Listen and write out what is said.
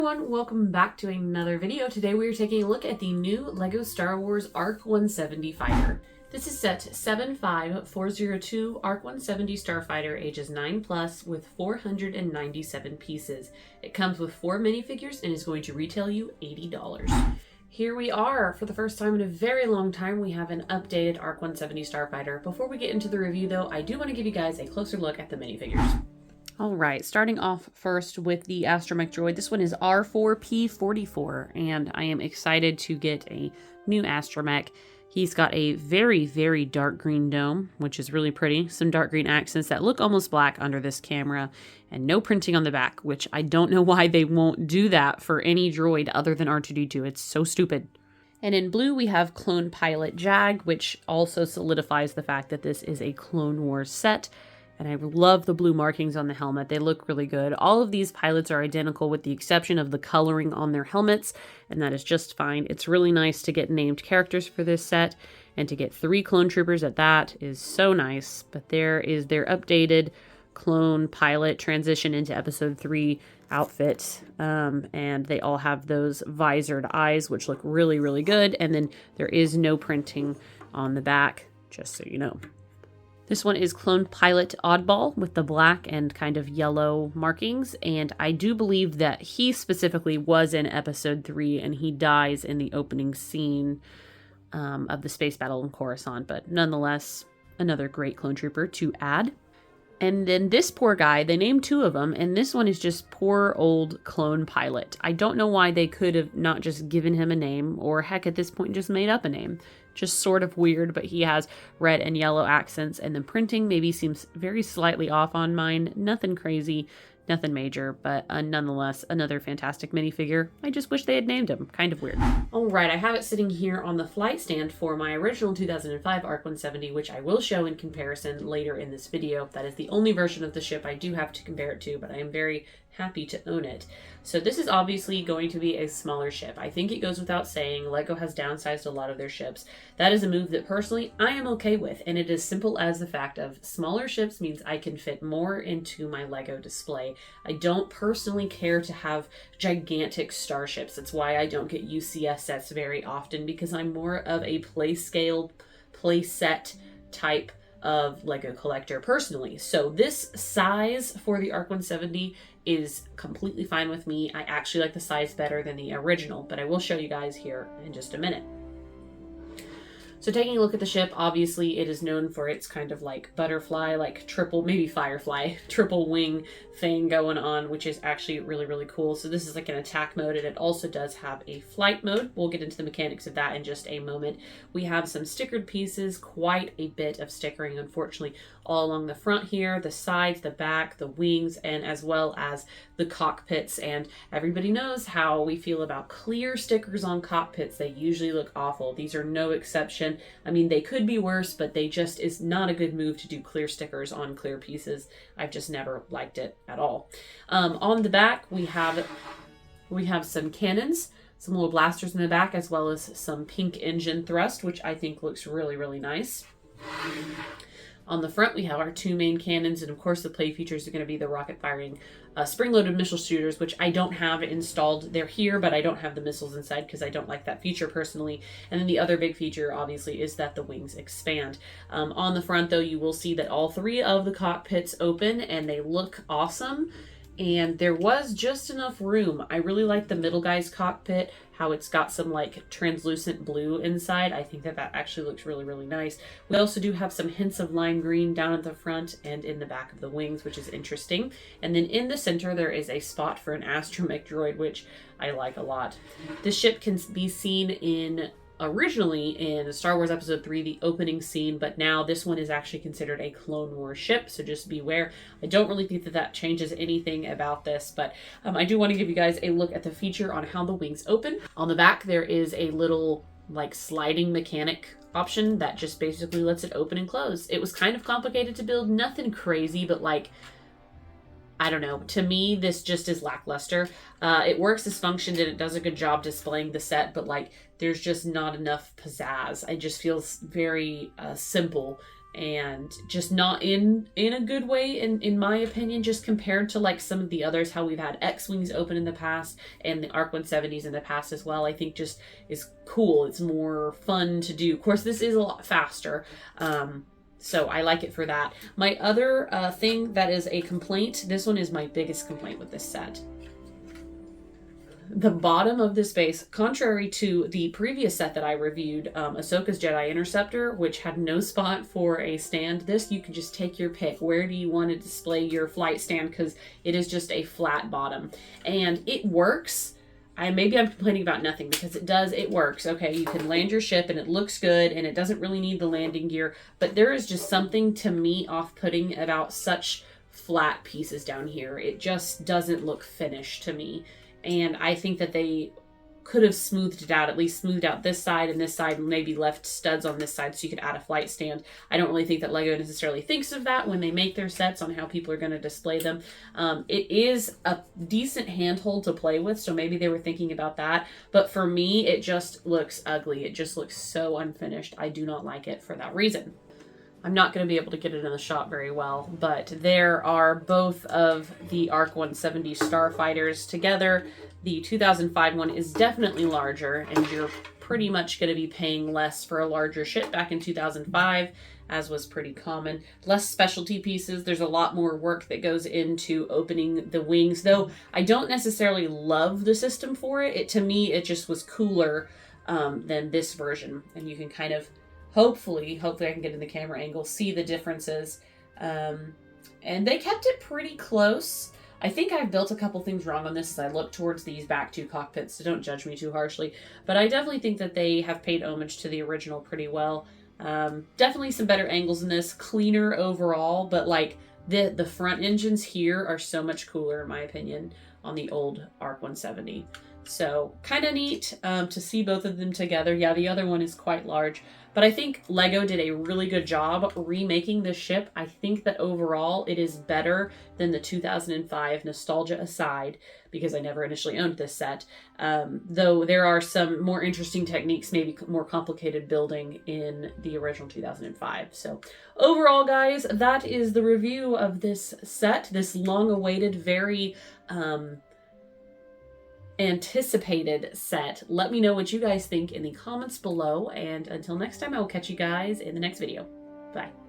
Everyone, welcome back to another video. Today we are taking a look at the new LEGO Star Wars ARC-170 fighter. This is set 75402 ARC-170 Starfighter ages 9+ with 497 pieces. It comes with 4 minifigures and is going to retail you $80. Here we are. For the first time in a very long time, we have an updated ARC-170 Starfighter. Before we get into the review though, I do want to give you guys a closer look at the minifigures. All right, starting off first with the astromech droid. This one is R4P44, and I am excited to get a new astromech. He's got a very, very dark green dome, which is really pretty. Some dark green accents that look almost black under this camera, and no printing on the back, which I don't know why they won't do that for any droid other than R2-D2. It's so stupid. And in blue, we have Clone Pilot Jag, which also solidifies the fact that this is a Clone Wars set. And I love the blue markings on the helmet. They look really good. All of these pilots are identical with the exception of the coloring on their helmets, and that is just fine. It's really nice to get named characters for this set, and to get 3 clone troopers at that is so nice. But there is their updated clone pilot transition into episode 3 outfit, and they all have those visored eyes, which look really, really good. And then there is no printing on the back, just so you know. This one is Clone Pilot Oddball with the black and kind of yellow markings, and I do believe that he specifically was in episode 3 and he dies in the opening scene of the space battle in Coruscant, but nonetheless, another great clone trooper to add. And then this poor guy, they named 2 of them, and this one is just poor old Clone Pilot. I don't know why they could have not just given him a name, or heck, at this point just made up a name. Just sort of weird, but he has red and yellow accents, and the printing maybe seems very slightly off on mine. Nothing crazy, nothing major, but nonetheless, another fantastic minifigure. I just wish they had named him. Kind of weird. Alright, I have it sitting here on the flight stand for my original 2005 ARC-170, which I will show in comparison later in this video. That is the only version of the ship I do have to compare it to, but I am very happy to own it. So this is obviously going to be a smaller ship. I think it goes without saying, LEGO has downsized a lot of their ships. That is a move that personally I am okay with, and it is simple as the fact of smaller ships means I can fit more into my LEGO display. I don't personally care to have gigantic starships. That's why I don't get UCS sets very often, because I'm more of a play scale, play set type of LEGO collector personally. So this size for the ARC-170 is completely fine with me. I actually like the size better than the original, but I will show you guys here in just a minute. So taking a look at the ship, obviously it is known for its kind of like butterfly, like triple, maybe firefly, triple wing thing going on, which is actually really, really cool. So this is like an attack mode, and it also does have a flight mode. We'll get into the mechanics of that in just a moment. We have some stickered pieces, quite a bit of stickering, unfortunately, all along the front here, the sides, the back, the wings, and as well as the cockpits. And everybody knows how we feel about clear stickers on cockpits. They usually look awful. These are no exception. I mean, they could be worse, but they just is not a good move to do clear stickers on clear pieces. I've just never liked it at all. On the back, we have some cannons, some little blasters in the back, as well as some pink engine thrust, which I think looks really, really nice. On the front, we have our 2 main cannons, and of course the play features are going to be the rocket-firing spring-loaded missile shooters, which I don't have installed. They're here, but I don't have the missiles inside because I don't like that feature personally. And then the other big feature, obviously, is that the wings expand. On the front, though, you will see that all 3 of the cockpits open, and they look awesome. And there was just enough room. I really like the middle guy's cockpit, how it's got some like translucent blue inside. I think that actually looks really, really nice. We also do have some hints of lime green down at the front and in the back of the wings, which is interesting. And then in the center, there is a spot for an astromech droid, which I like a lot. This ship can be seen originally in Star Wars Episode 3, the opening scene, but now this one is actually considered a Clone Wars ship, so just beware. I don't really think that changes anything about this, but I do want to give you guys a look at the feature on how the wings open. On the back, there is a little like sliding mechanic option that just basically lets it open and close. It was kind of complicated to build, nothing crazy, but like, I don't know. To me, this just is lackluster. It works as functioned and it does a good job displaying the set, but like there's just not enough pizzazz. It just feels very simple and just not in a good way in my opinion, just compared to like some of the others, how we've had X-Wings open in the past and the ARC-170s in the past as well. I think just is cool. It's more fun to do. Of course, this is a lot faster. So I like it for that. My other thing that is a complaint, this one is my biggest complaint with this set. The bottom of this base, contrary to the previous set that I reviewed, Ahsoka's Jedi Interceptor, which had no spot for a stand, this you can just take your pick. Where do you want to display your flight stand? Because it is just a flat bottom. And it works. Maybe I'm complaining about nothing, because it works. Okay, you can land your ship and it looks good and it doesn't really need the landing gear, but there is just something to me off-putting about such flat pieces down here. It just doesn't look finished to me. And I think that they could have smoothed it out, at least smoothed out this side and this side, and maybe left studs on this side so you could add a flight stand. I don't really think that LEGO necessarily thinks of that when they make their sets on how people are going to display them. It is a decent handhold to play with, so maybe they were thinking about that. But for me, it just looks ugly. It just looks so unfinished. I do not like it for that reason. I'm not going to be able to get it in the shot very well, but there are both of the ARC-170 Starfighters together. The 2005 one is definitely larger, and you're pretty much going to be paying less for a larger ship back in 2005, as was pretty common. Less specialty pieces. There's a lot more work that goes into opening the wings, though I don't necessarily love the system for it. To me, it just was cooler than this version, and you can kind of hopefully I can get in the camera angle, see the differences. And they kept it pretty close. I think I've built a couple things wrong on this as I look towards these back two cockpits, so don't judge me too harshly. But I definitely think that they have paid homage to the original pretty well. Definitely some better angles in this, cleaner overall, but like the front engines here are so much cooler in my opinion on the old ARC-170. So kind of neat to see both of them together. Yeah, the other one is quite large, but I think LEGO did a really good job remaking this ship. I think that overall it is better than the 2005, nostalgia aside, because I never initially owned this set. Though there are some more interesting techniques, maybe more complicated building in the original 2005. So overall, guys, that is the review of this set, this long-awaited, very anticipated set. Let me know what you guys think in the comments below, and until next time, I will catch you guys in the next video. Bye.